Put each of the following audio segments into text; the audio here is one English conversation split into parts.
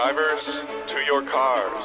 Drivers, to your cars.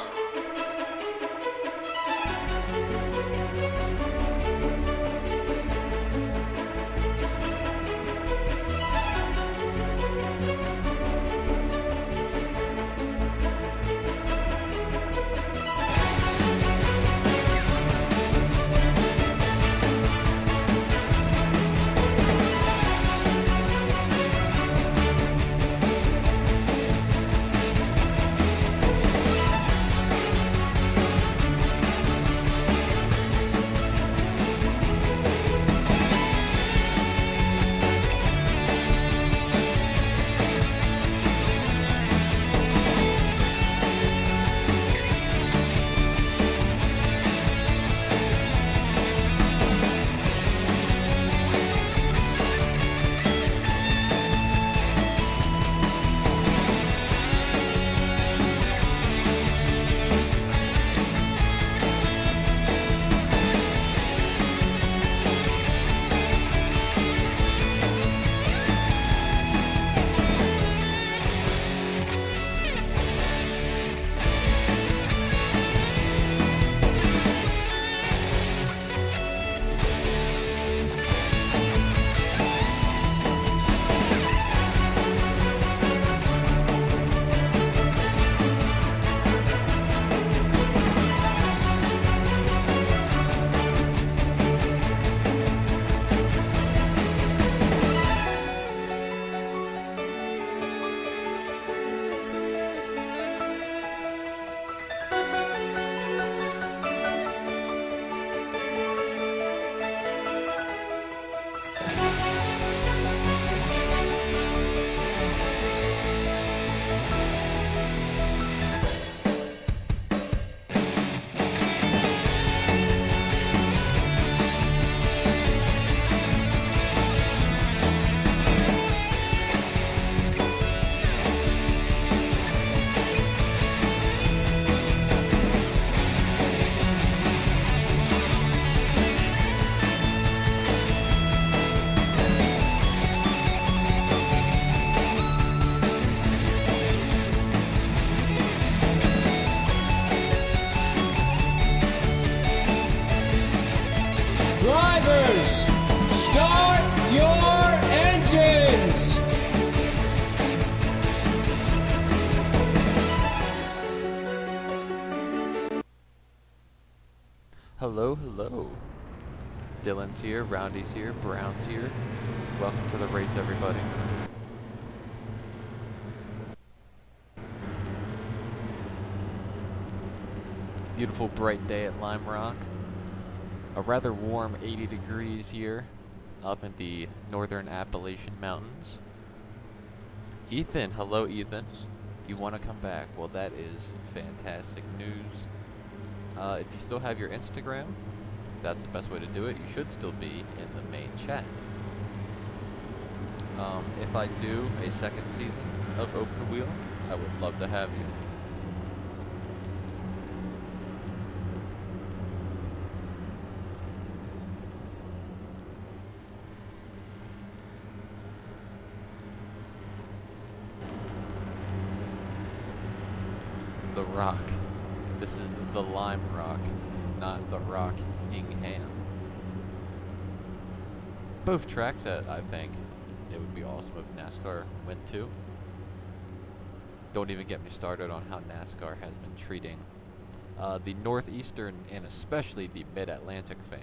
Drivers, start your engines! Hello, hello. Dylan's here, Roundy's here, Brown's here. Welcome to the race, everybody. Beautiful bright day at Lime Rock. A rather warm 80 degrees here up in the northern Appalachian Mountains. Ethan, hello Ethan. You want to come back? Well, that is fantastic news. If you still have your Instagram, that's the best way to do it. You should still be in the main chat. If I do a second season of Open Wheel, I would love to have you. The Rock. This is the Lime Rock, not the Rockingham. Both tracks that I think it would be awesome if NASCAR went to. Don't even get me started on how NASCAR has been treating the Northeastern and especially the Mid-Atlantic fan.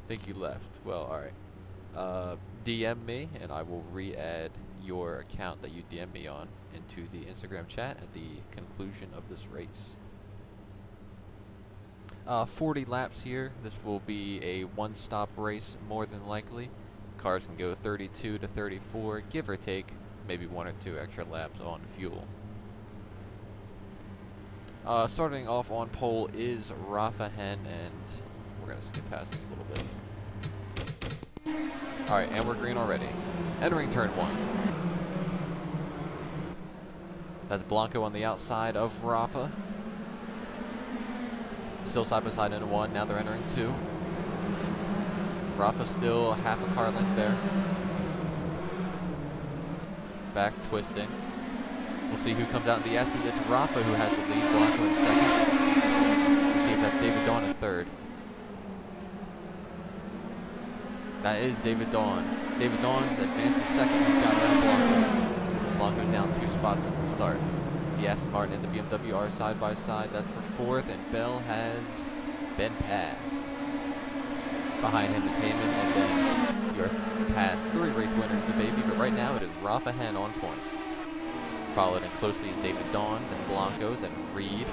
Think you left. Well, alright. DM me and I will re-add your account that you DM me on into the Instagram chat at the conclusion of this race. 40 laps here. This will be a one-stop race more than likely. Cars can go 32 to 34, give or take maybe 1 or 2 extra laps on fuel. Starting off on pole is Rafa Hen, and we're going to skip past this a little bit. Alright, and we're green already. Entering turn 1. That's Blanco on the outside of Rafa. Still side by side in 1, now they're entering 2. Rafa still half a car length there. back twisting. We'll see who comes out in the S's. It's Rafa who has the lead. Blanco in second. Let's see if that's David Dawn in third. That is David Dawn. David Dawn's advanced to second. He's got around Blanco. Blanco's down 2 spots at the start. The Aston Martin and the BMW are side by side. That's for fourth, and Bell has been passed. Behind him is Heyman, and then your past 3 race winners, the baby. But right now it is Rafa Hen on point. Followed in closely is David Dawn, then Blanco, then Reed,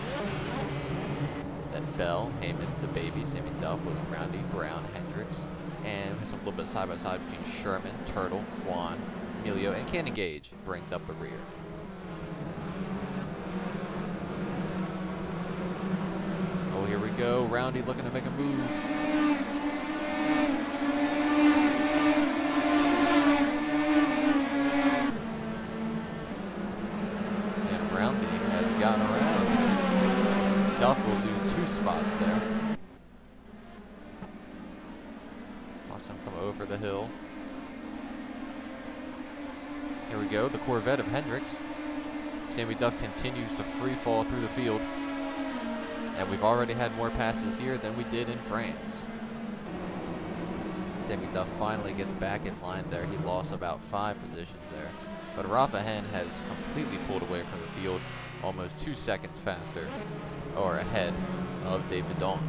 then Bell, Heyman, the baby, Sammy Duff, William Roundy, Brown, Hendricks, and some little bit side by side between Sherman, Turtle, Kwan, Emilio, and Cannon Gage brings up the rear. Oh, here we go. Roundy looking to make a move. And Roundy has gotten around. Duff will do 2 spots there. Watch them come over the hill. Here we go, the Corvette of Hendricks. Sammy Duff continues to free fall through the field. And we've already had more passes here than we did in France. Sammy Duff finally gets back in line there. He lost about 5 positions there. But Rafa Hen has completely pulled away from the field, almost 2 seconds faster, or ahead of David Dawn.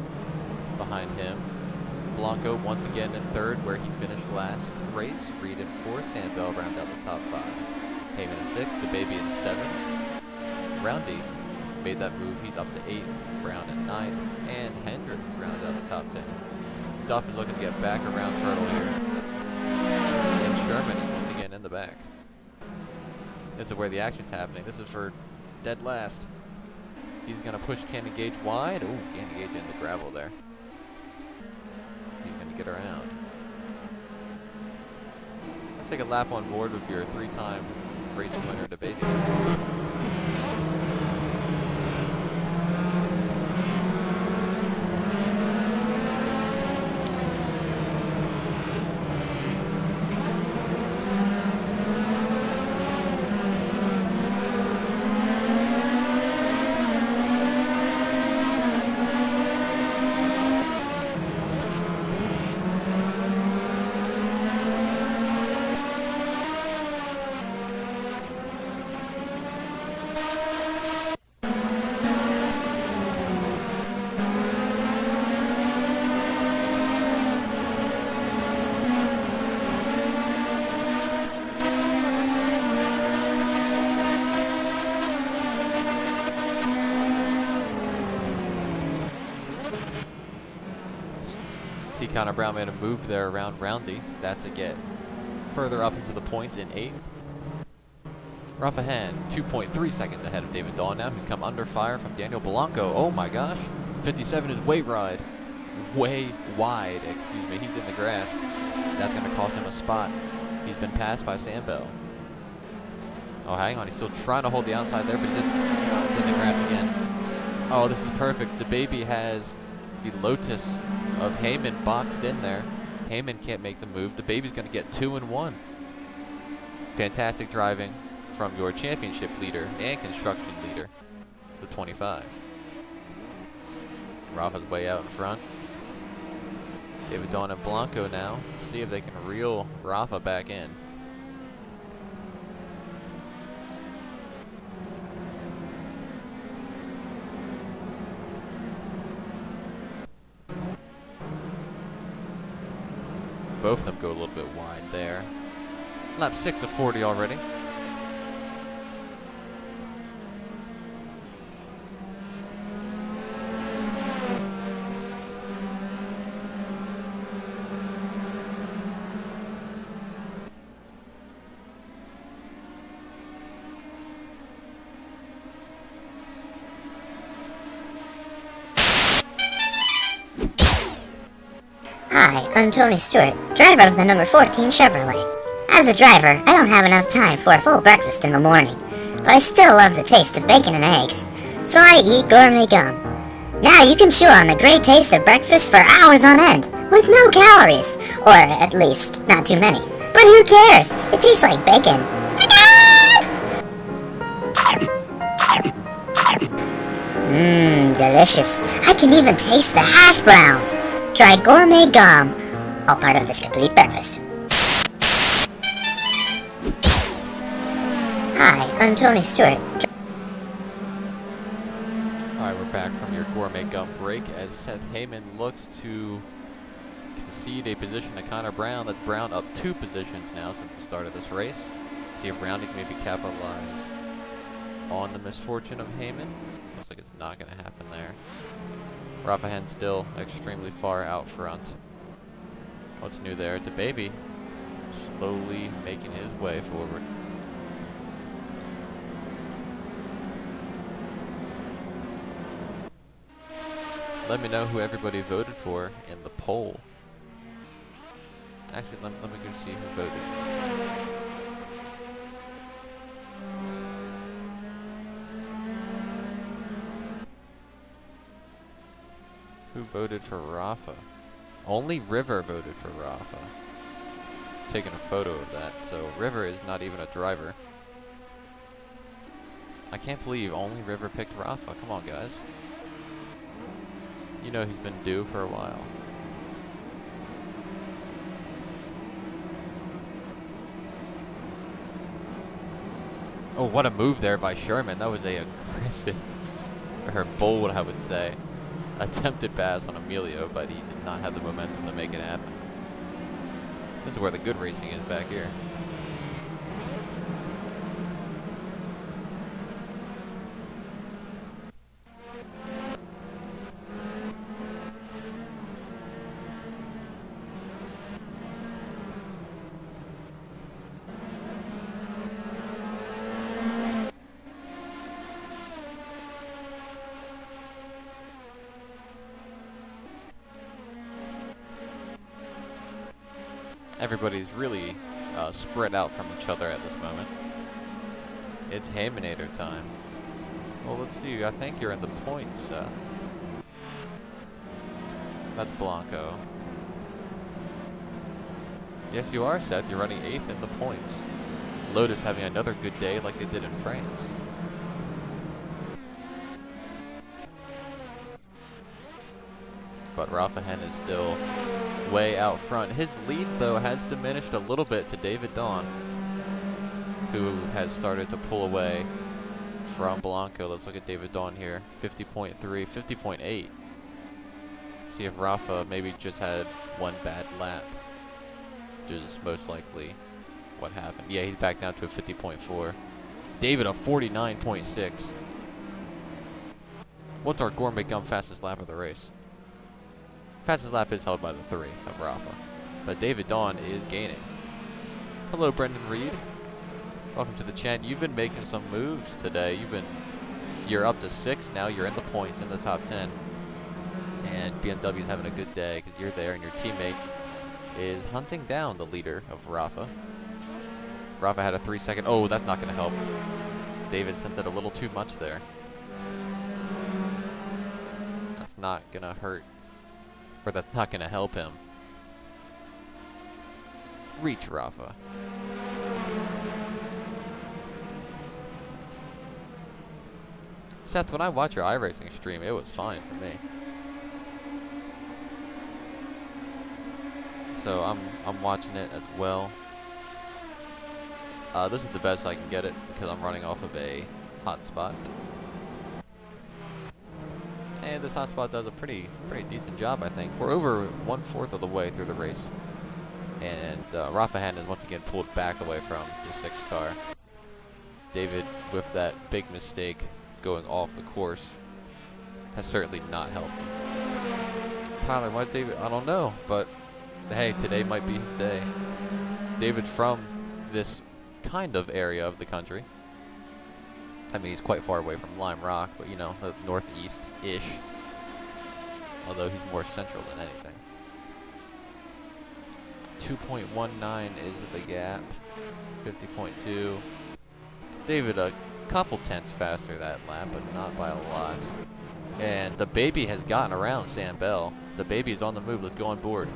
Behind him, Blanco once again in third, where he finished last race. Reed in fourth, Sandbell round out the top 5. Heyman in sixth, the baby in 7th. Roundy made that move, he's up to 8th. Brown in 9th, and Hendricks rounds out the top 10. Duff is looking to get back around Turtle here. And Sherman is once again in the back. This is where the action's happening. This is for dead last. He's going to push Cannon Gage wide. Ooh, Cannon Gage in the gravel there. He's going to get around. Let's take a lap on board with your 3-time race winner, the baby. See Connor Brown made a move there around Roundy. That's a get further up into the points in 8th. Rafa Hen, 2.3 seconds ahead of David Dawn now, who's come under fire from Daniel Blanco. Oh my gosh. 57 is way wide. Way wide, excuse me. He's in the grass. That's going to cost him a spot. He's been passed by Sandbell. Oh, hang on. He's still trying to hold the outside there, but he's in the grass again. Oh, this is perfect. The baby has the Lotus of Heyman boxed in there. Heyman can't make the move. The baby's going to get 2 and 1. Fantastic driving from your championship leader and construction leader, the 25. Rafa's way out in front. David Dawn and Blanco now. See if they can reel Rafa back in. Both of them go a little bit wide there. Lap 6 of 40 already. Hi, I'm Tony Stewart, driver of the number 14 Chevrolet. As a driver, I don't have enough time for a full breakfast in the morning, but I still love the taste of bacon and eggs, so I eat gourmet gum. Now you can chew on the great taste of breakfast for hours on end, with no calories, or at least, not too many. But who cares? It tastes like bacon. Delicious. I can even taste the hash browns. Try gourmet gum. All part of this complete breakfast. Hi, I'm Tony Stewart. Alright, we're back from your gourmet gum break as Seth Heyman looks to concede a position to Connor Brown. That's Brown up 2 positions now since the start of this race. See if Brown can maybe capitalize on the misfortune of Heyman. Looks like it's not going to happen there. Rafahen still extremely far out front. What's new there? DeBaby slowly making his way forward. Let me know who everybody voted for in the poll. Actually, let me go see who voted. Who voted for Rafa? Only River voted for Rafa. Taking a photo of that, so River is not even a driver. I can't believe only River picked Rafa. Come on, guys. You know he's been due for a while. Oh, what a move there by Sherman. That was a aggressive, or bold, I would say, attempted pass on Emilio, but he did not have the momentum to make it happen. This is where the good racing is back here. Everybody's really spread out from each other at this moment. It's Heymanator time. Well, let's see. I think you're in the points, Seth. That's Blanco. Yes, you are, Seth. You're running 8th in the points. Lotus having another good day like they did in France. But Rafahen is still way out front. His lead, though, has diminished a little bit to David Dawn, who has started to pull away from Blanco. Let's look at David Dawn here. 50.3, 50.8. See if Rafa maybe just had one bad lap, which is most likely what happened. Yeah, he's back down to a 50.4. David a 49.6. What's our Gourmet Gum fastest lap of the race? Fastest lap is held by the 3 of Rafa, but David Dawn is gaining. Hello, Brendan Reed. Welcome to the chat. You've been making some moves today. You're up to 6 now. You're in the points in the top 10, and BMW's having a good day because you're there, and your teammate is hunting down the leader of Rafa. Rafa had a 3-second. Oh, that's not going to help. David sent it a little too much there. That's not going to hurt. Or that's not going to help him reach Rafa. Seth, when I watch your iRacing stream, it was fine for me. So I'm watching it as well. This is the best I can get it because I'm running off of a hotspot. And this hotspot does a pretty decent job, I think. We're over 1/4 of the way through the race. And Rafahen is once again pulled back away from the 6th car. David, with that big mistake going off the course, has certainly not helped him. Tyler, why David? I don't know, but hey, today might be his day. David from this kind of area of the country. I mean, he's quite far away from Lime Rock, but you know, the northeast-ish. Although he's more central than anything. 2.19 is the gap. 50.2. David a couple tenths faster that lap, but not by a lot. And the baby has gotten around Sam Bell. The baby is on the move. Let's go on board.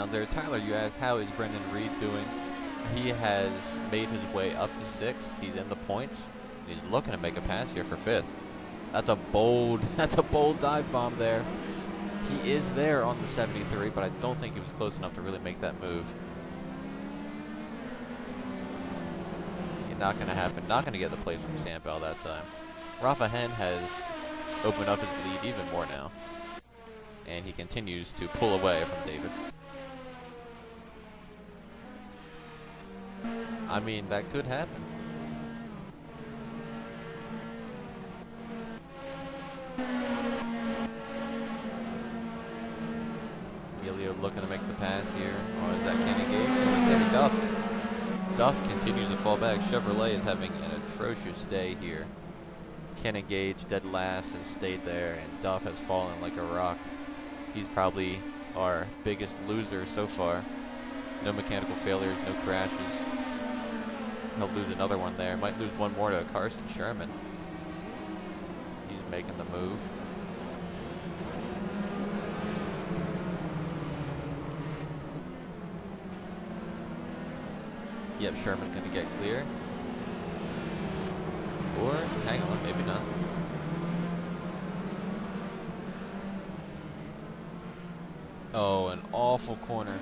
down there. Tyler, you asked, how is Brendan Reed doing? He has made his way up to 6th. He's in the points. He's looking to make a pass here for 5th. That's a bold dive bomb there. He is there on the 73, but I don't think he was close enough to really make that move. Not gonna happen. Not gonna get the place from Sam Bell that time. Rafa Hen has opened up his lead even more now. And he continues to pull away from David. I mean, that could happen. Emilio looking to make the pass here. Or is that Kenny Gage? Kenny Duff. Duff continues to fall back. Chevrolet is having an atrocious day here. Kenny Gage, dead last, has stayed there, and Duff has fallen like a rock. He's probably our biggest loser so far. No mechanical failures, no crashes. He'll lose another one there. Might lose one more to Carson Sherman. He's making the move. Yep, Sherman's gonna get clear. Or, hang on, maybe not. Oh, an awful corner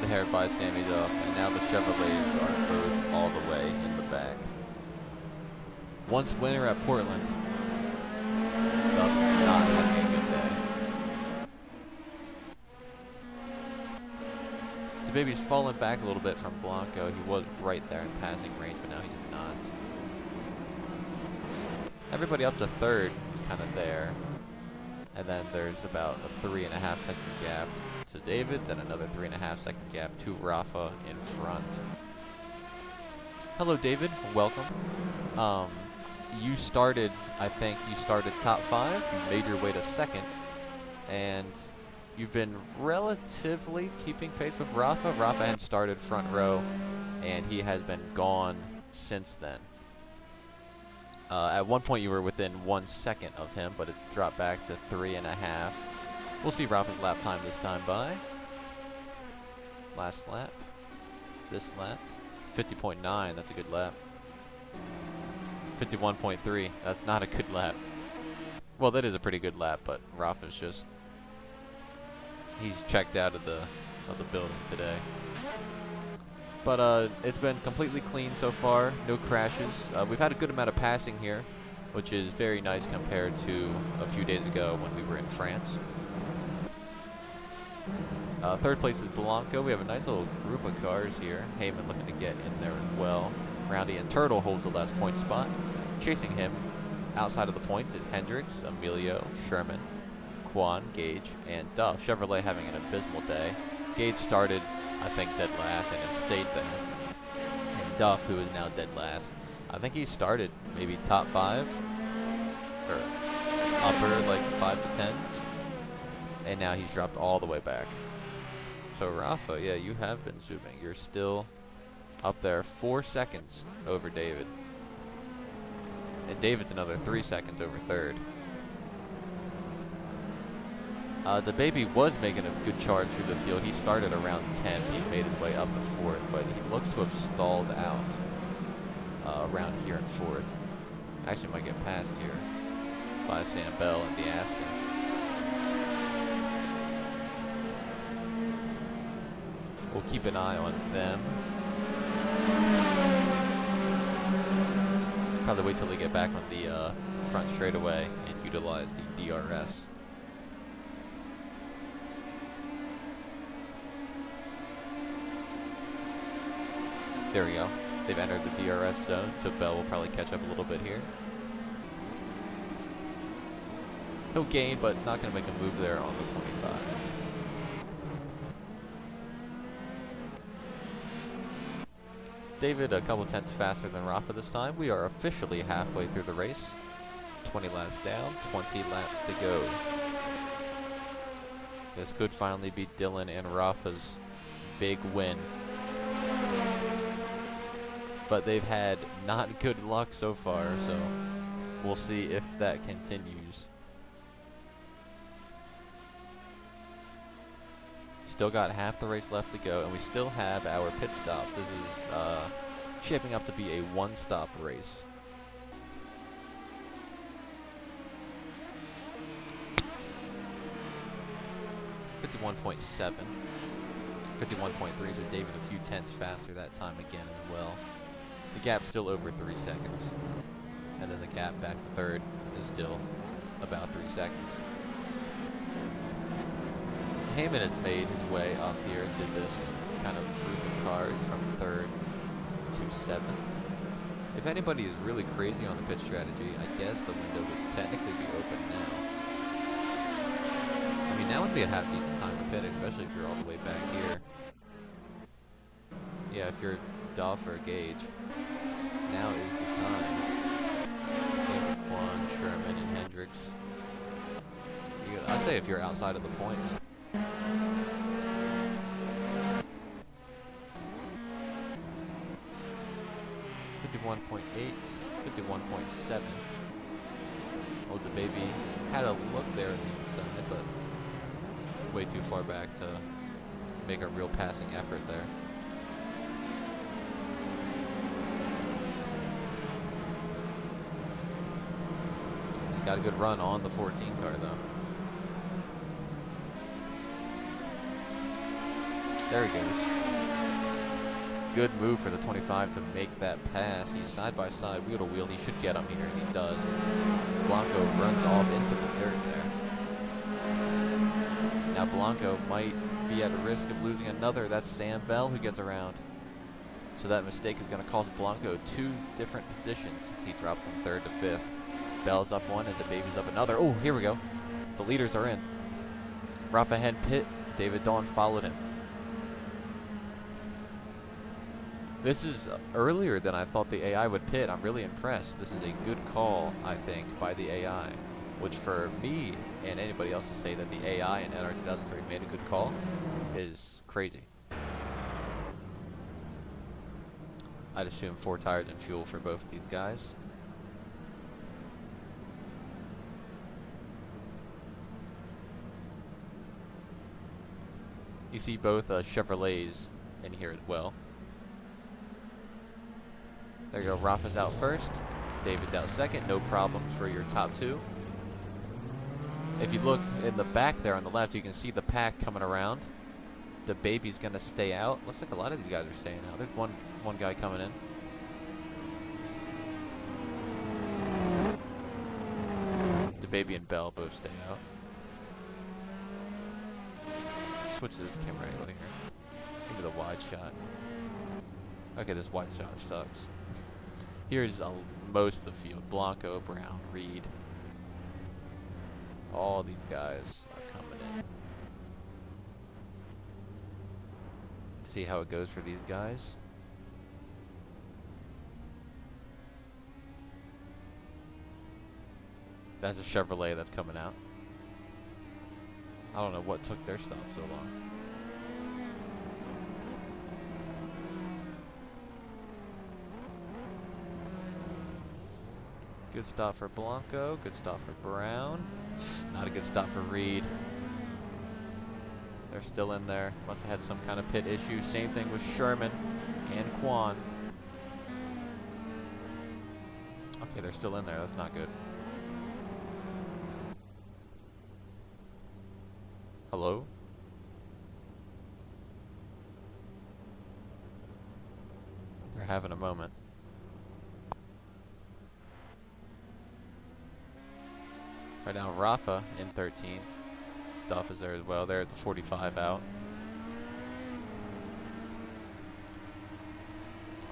there by Sammy Duff. And now the Chevrolets are both all the way in the back. Once winner at Portland. Duff not having a good day. The baby's fallen back a little bit from Blanco. He was right there in passing range, but now he's not. Everybody up to 3rd is kind of there. And then there's about a 3.5 second gap to David, then another 3.5 second gap to Rafa in front. Hello, David. Welcome. You started, I think you started top 5. You made your way to 2nd. And you've been relatively keeping pace with Rafa. Rafa had started front row, and he has been gone since then. At one point you were within 1 second of him, but it's dropped back to 3.5. We'll see Rafa's lap time this time by. Last lap. This lap. 50.9, that's a good lap. 51.3, that's not a good lap. Well, that is a pretty good lap, but Rafa's just... he's checked out of the building today. But it's been completely clean so far, no crashes. We've had a good amount of passing here, which is very nice compared to a few days ago when we were in France. 3rd place is Blanco. We have a nice little group of cars here. Heyman looking to get in there as well. Roundy and Turtle holds the last point spot. Chasing him outside of the points is Hendricks, Emilio, Sherman, Quan, Gage, and Duff. Chevrolet having an abysmal day. Gage started, I think, dead last and has stayed there. And Duff, who is now dead last, I think he started maybe top 5 or upper like 5 to 10s, and now he's dropped all the way back. So Rafa, yeah, you have been zooming. You're still up there 4 seconds over David, and David's another 3 seconds over 3rd. The baby was making a good charge through the field. He started around 10. He made his way up to 4th, but he looks to have stalled out around here in 4th. Actually might get passed here by Sam Bell and DeAston. We'll keep an eye on them. Probably wait till they get back on the front straightaway and utilize the DRS. There we go. They've entered the DRS zone, so Bell will probably catch up a little bit here. He'll gain, but not going to make a move there on the 25. David a couple tenths faster than Rafa this time. We are officially halfway through the race. 20 laps down, 20 laps to go. This could finally be Dylan and Rafa's big win. But they've had not good luck so far, so we'll see if that continues. still got half the race left to go, and we still have our pit stop. This is shaping up to be a one-stop race. .7, 51.3, so David a few tenths faster that time again as well. The gap's still over 3 seconds. And then the gap back to third is still about 3 seconds. Heyman has made his way up here to this kind of group of cars from third to seventh. If anybody is really crazy on the pit strategy, I guess the window would technically be open now. I mean, now would be a half decent time to pit, especially if you're all the way back here. Yeah, if you're Duff or Gage, now is the time. Same with Quan, Sherman, and Hendricks. I'd say if you're outside of the points. .8, 51.7. Oh, the baby had a look there on the inside, but way too far back to make a real passing effort there. He got a good run on the 14 car though. There he goes. Good move for the 25 to make that pass. He's side by side, wheel to wheel. He should get him here, and he does. Blanco runs off into the dirt there. Now Blanco might be at a risk of losing another. That's Sam Bell who gets around. So that mistake is going to cost Blanco 2 different positions. He dropped from third to fifth. Bell's up one, and the baby's up another. Oh, here we go. The leaders are in. Rafa Hen pit. David Dawn followed him. This is earlier than I thought the AI would pit. I'm really impressed. This is a good call, I think, by the AI. Which for me and anybody else to say that the AI in NR 2003 made a good call is crazy. I'd assume 4 tires and fuel for both of these guys. You see both Chevrolets in here as well. There you go, Rafa's out first, David's out second, no problems for your top 2. If you look in the back there on the left, you can see the pack coming around. The baby's gonna stay out. Looks like a lot of these guys are staying out. There's one guy coming in. The baby and Bell both stay out. Switch to this camera angle here. Give me the wide shot. Okay, this wide shot sucks. Here's most of the field. Blanco, Brown, Reed. All these guys are coming in. See how it goes for these guys. That's a Chevrolet that's coming out. I don't know what took their stop so long. Good stop for Blanco, good stop for Brown. Not a good stop for Reed. They're still in there. Must have had some kind of pit issue. Same thing with Sherman and Quan. Okay, they're still in there. That's not good. Hello? They're having a moment. Right now, Rafa in 13th. Duff is there as well. They're at the 45 out.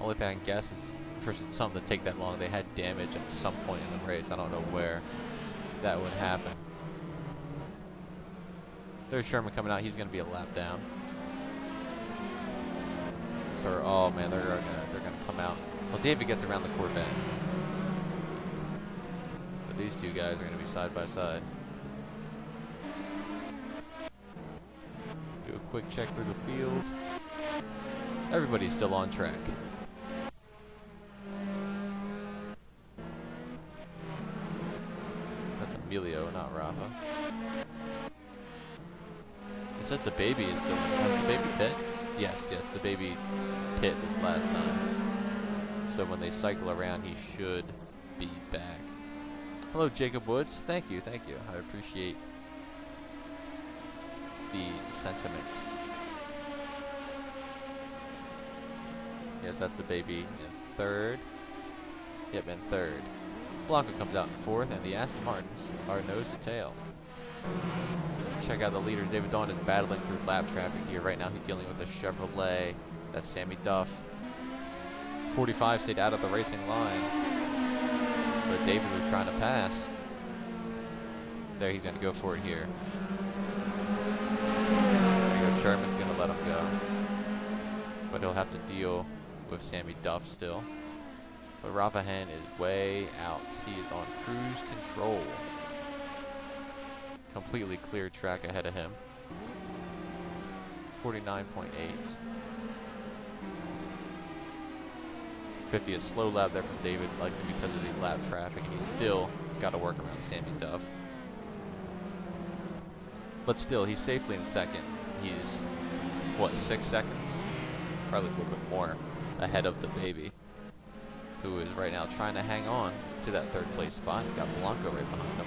Only thing I can guess is for something to take that long, they had damage at some point in the race. I don't know where that would happen. There's Sherman coming out. He's going to be a lap down. So, oh man, they're gonna come out. Well, David gets around the Corvette. But these two guys are going to be side by side. Do a quick check through the field. Everybody's still on track. That's Emilio, not Rafa. said the baby is still in the baby pit. Yes, the baby pit this last time. So when they cycle around, he should be back. Hello, Jacob Woods. Thank you. I appreciate the sentiment. Yes, that's the baby in third. Yep, in third. Blanco comes out in fourth, and the Aston Martins are nose to tail. Check out the leaders. David Dawn is battling through lap traffic here. Right now he's dealing with the Chevrolet. That's Sammy Duff. 45 stayed out of the racing line, but David was trying to pass. There, he's going to go for it here. There you go. Sherman's going to let him go, but he'll have to deal with Sammy Duff still. But Rafahen is way out. He is on cruise control. Completely clear track ahead of him. 49.8. 50, a slow lap there from David, likely because of the lap traffic, and he's still got to work around Sammy Duff. But still, he's safely in second. He's, what, 6 seconds? Probably a little bit more ahead of the baby, who is right now trying to hang on to that third place spot. Got Blanco right behind him.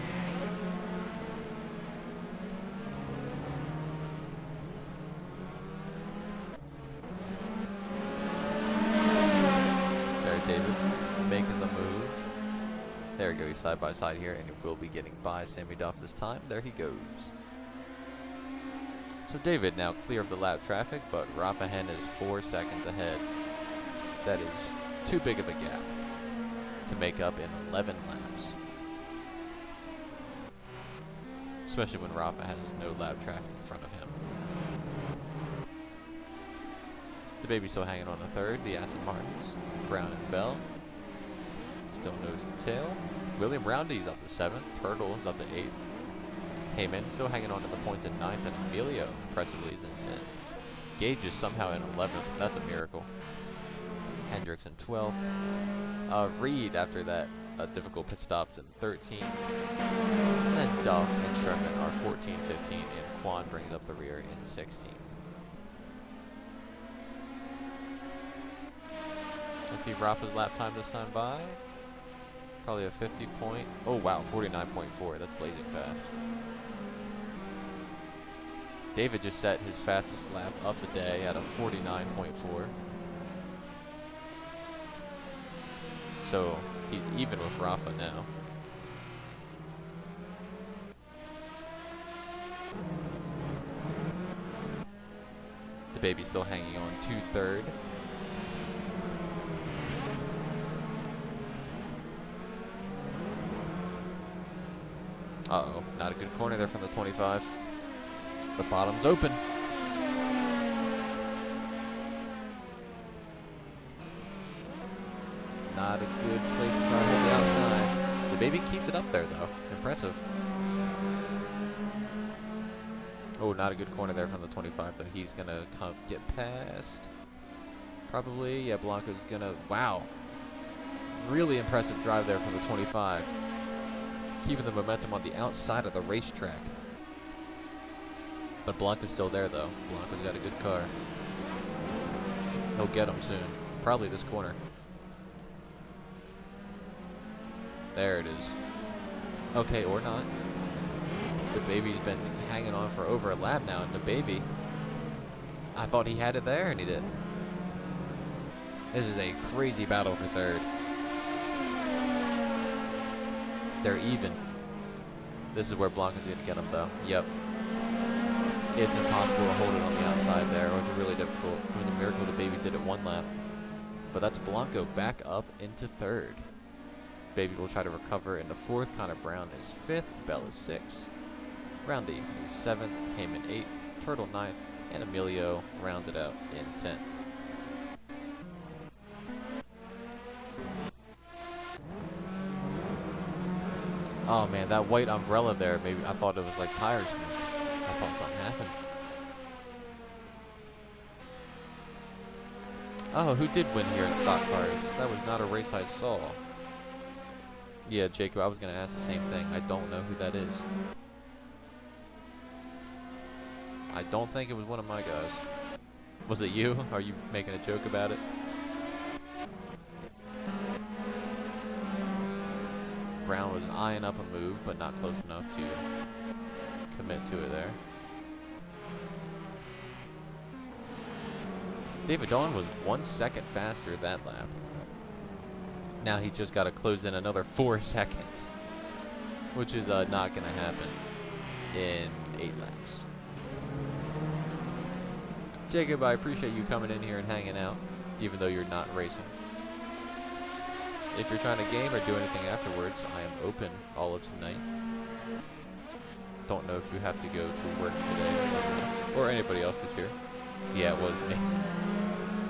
David making the move. There we go, he's side by side here, and he will be getting by Sammy Duff this time. There he goes. So David now clear of the lap traffic, but Rapahen is 4 seconds ahead. That is too big of a gap to make up in 11 laps. Especially when Rafa has no lap traffic in front of him. The baby's still hanging on the third, the Aston Martins. Brown and Bell still nose to tail. William Roundy's up to 7th. Turtle is up to 8th. Heyman still hanging on to the points in 9th, and Emilio impressively is in 10th. Gage is somehow in 11th. That's a miracle. Hendricks in 12th. Reed after that difficult pit stops in 13th. And then Duff and Sherman are 14, 15, and Quan brings up the rear in 16th. Let's see Rafa's lap time this time by. Probably a 50 point. Oh wow, 49.4. That's blazing fast. David just set his fastest lap of the day at a 49.4. So he's even with Rafa now. The baby's still hanging on to third. Uh-oh, not a good corner there from the 25. The bottom's open. Not a good place to try to hit the outside. The baby keeps it up there, though. Impressive. Oh, not a good corner there from the 25, though. He's going to get past. Probably. Yeah, Blanco's going to... Wow. Really impressive drive there from the 25. Keeping the momentum on the outside of the racetrack. But Blanco's still there, though. Blanco's got a good car. He'll get him soon. Probably this corner. There it is. Okay, or not. The baby's been hanging on for over a lap now, and the baby... I thought he had it there, and he did. This is a crazy battle for third. They're even. This is where Blanco's going to get him, though. Yep. It's impossible to hold it on the outside there. It was really difficult. It was a miracle the baby did it one lap. But that's Blanco back up into third. Baby will try to recover into fourth. Connor Brown is fifth. Bell is sixth. Roundy is seventh. Heyman 8th. Turtle 9th. And Emilio rounded out in 10th. Oh man, that white umbrella there, maybe I thought it was like tires. I thought something happened. Oh, who did win here in stock cars? That was not a race I saw. Yeah, Jacob, I was going to ask the same thing. I don't know who that is. I don't think it was one of my guys. Was it you? Are you making a joke about it? Brown was eyeing up a move, but not close enough to commit to it there. David Dawn was 1 second faster that lap. Now he's just got to close in another 4 seconds, which is not going to happen in 8 laps. Jacob, I appreciate you coming in here and hanging out, even though you're not racing. If you're trying to game or do anything afterwards, I am open all of tonight. Don't know if you have to go to work today or anybody else who's here. Yeah, it was me.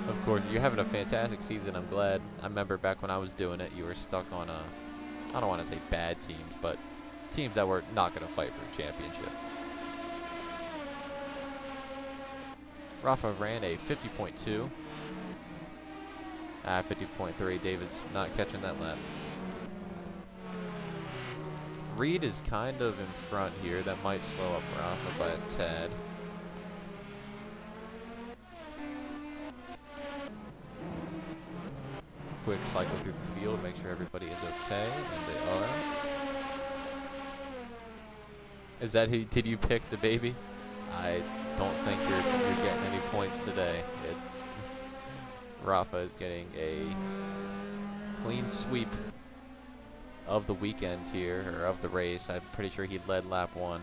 Of course, you're having a fantastic season. I'm glad. I remember back when I was doing it, you were stuck on I don't want to say bad teams, but teams that were not going to fight for a championship. Rafa ran a 50.2. 50.3. David's not catching that lap. Reed is kind of in front here. That might slow up Rafa by a tad. Quick cycle through the field, make sure everybody is okay, and they are. Is that who? Did you pick the baby? I don't think you're getting any points today. Rafa is getting a clean sweep of the weekend here, or of the race. I'm pretty sure he led lap 1.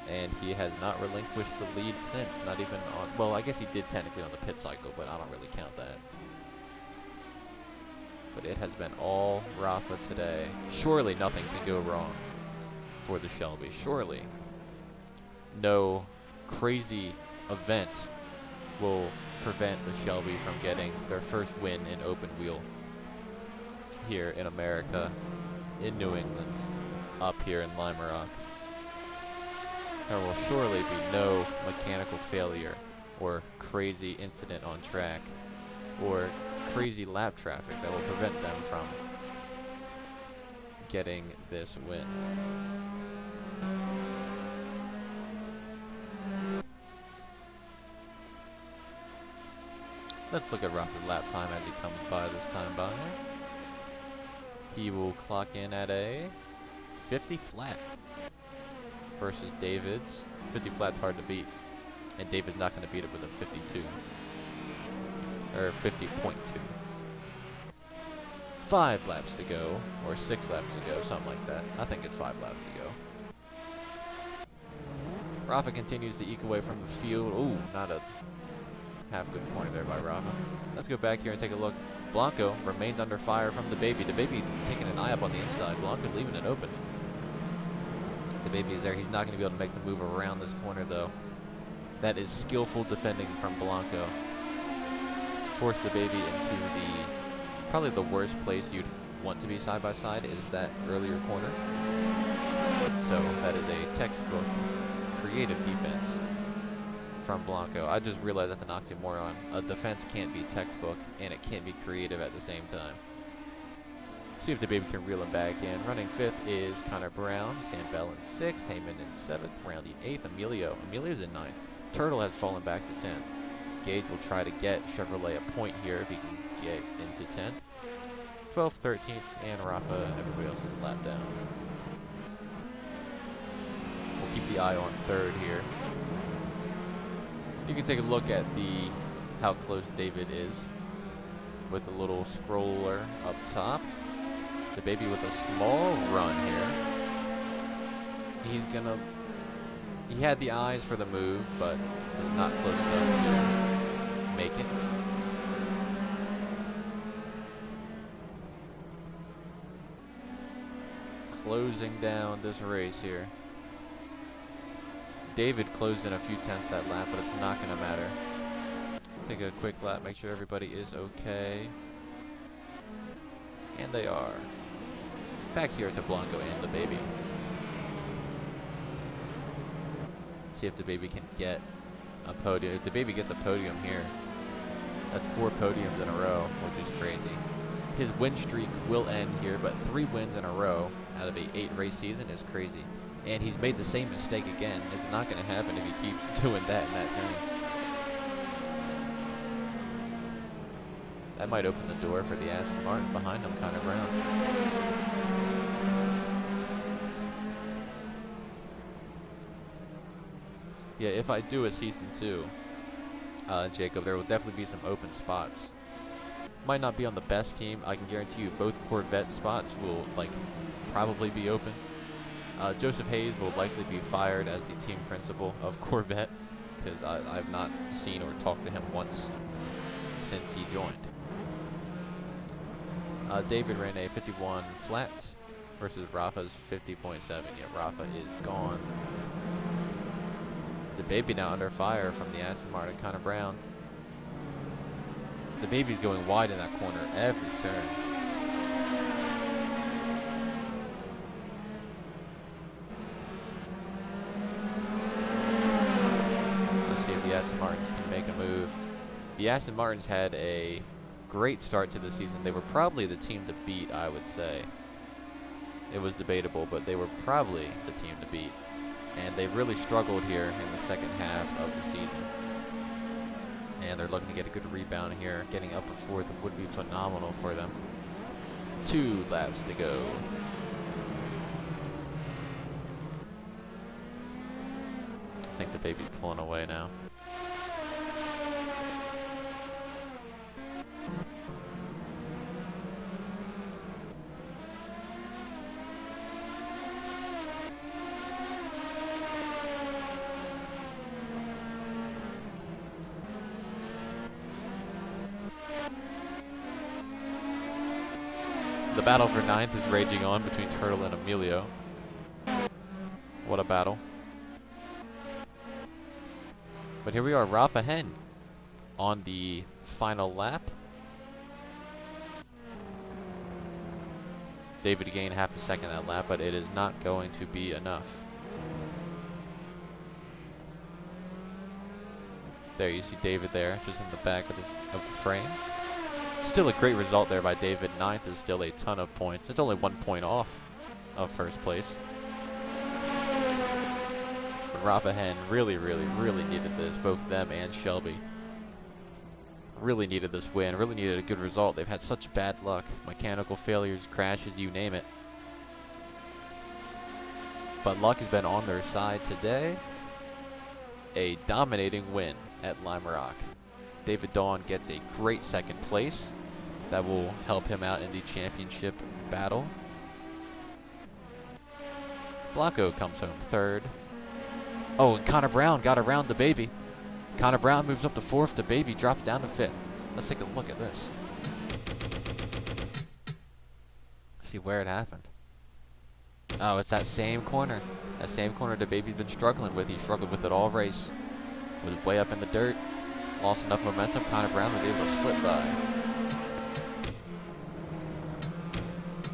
And he has not relinquished the lead since, not even on, well, I guess he did technically on the pit cycle, but I don't really count that. But it has been all Rafa today. Surely nothing can go wrong for the Shelby. Surely no crazy event will prevent the Shelby from getting their first win in open wheel here in America, in New England, up here in Lime Rock. There will surely be no mechanical failure or crazy incident on track or crazy lap traffic that will prevent them from getting this win. Let's look at Rafa's lap time as he comes by this time by. He will clock in at a 50 flat versus David's. 50 flat's hard to beat, and David's not going to beat it with a 52. Or 50.2. 5 laps to go, or 6 laps to go, something like that. I think it's 5 laps to go. Rafa continues to eke away from the field. Ooh, not a half good corner there by Rafa. Let's go back here and take a look. Blanco remains under fire from the baby. The baby taking an eye up on the inside. Blanco leaving it open. The baby is there. He's not going to be able to make the move around this corner, though. That is skillful defending from Blanco. Force the baby into probably the worst place you'd want to be side by side is that earlier corner. So that is a textbook creative defense from Blanco. I just realized that's an oxymoron. A defense can't be textbook and it can't be creative at the same time. See if the baby can reel him back in. Running 5th is Connor Brown, Sandbell in 6th, Heyman in 7th, Roundy 8th, Emilio. Emilio's in 9th. Turtle has fallen back to 10th. Gage will try to get Chevrolet a point here if he can get into 10th. 12th, 13th, and Rafa, everybody else is a lap down. We'll keep the eye on 3rd here. You can take a look at how close David is with the little scroller up top. The baby with a small run here. He had the eyes for the move, but was not close enough to make it. Closing down this race here. David closed in a few tenths that lap, but it's not going to matter. Take a quick lap, make sure everybody is okay. And they are. Back here to Blanco and the baby. See if the baby can get a podium. If the baby gets a podium here, that's 4 podiums in a row, which is crazy. His win streak will end here, but 3 wins in a row out of a 8 race season is crazy. And he's made the same mistake again. It's not going to happen if he keeps doing that in that turn. That might open the door for the Aston Martin behind him, Connor Brown. Yeah, if I do a season 2, Jacob, there will definitely be some open spots. Might not be on the best team. I can guarantee you both Corvette spots will probably be open. Joseph Hayes will likely be fired as the team principal of Corvette because I've not seen or talked to him once since he joined. David ran a 51 flat versus Rafa's 50.7. Yeah, Rafa is gone. The baby now under fire from the Aston Martin, Connor Brown. The baby's going wide in that corner every turn. Let's see if the Aston Martins can make a move. The Aston Martins had a great start to the season. They were probably the team to beat, I would say. It was debatable, but they were probably the team to beat. And they really struggled here in the second half of the season. And they're looking to get a good rebound here. Getting up to fourth would be phenomenal for them. 2 laps to go. I think the baby's pulling away now. The battle for 9th is raging on between Turtle and Emilio. What a battle. But here we are, Rafa Henn on the final lap. David gained half a second that lap, but it is not going to be enough. There you see David there, just in the back of the frame. Still a great result there by David. 9th is still a ton of points. It's only 1 point off of first place. But Rafa Henn really needed this. Both them and Shelby really needed this win. Really needed a good result. They've had such bad luck. Mechanical failures, crashes, you name it. But luck has been on their side today. A dominating win at Lime Rock. David Dawn gets a great second place. That will help him out in the championship battle. Blanco comes home 3rd. Oh, and Connor Brown got around the baby. Connor Brown moves up to 4th. The baby drops down to 5th. Let's take a look at this. See where it happened. Oh, it's that same corner. That same corner the baby's been struggling with. He struggled with it all race. Was way up in the dirt. Lost enough momentum. Connor Brown was able to slip by.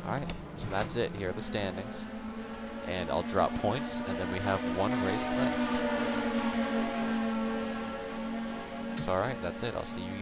Alright, so that's it. Here are the standings. And I'll drop points, and then we have 1 race left. So alright, that's it. I'll see you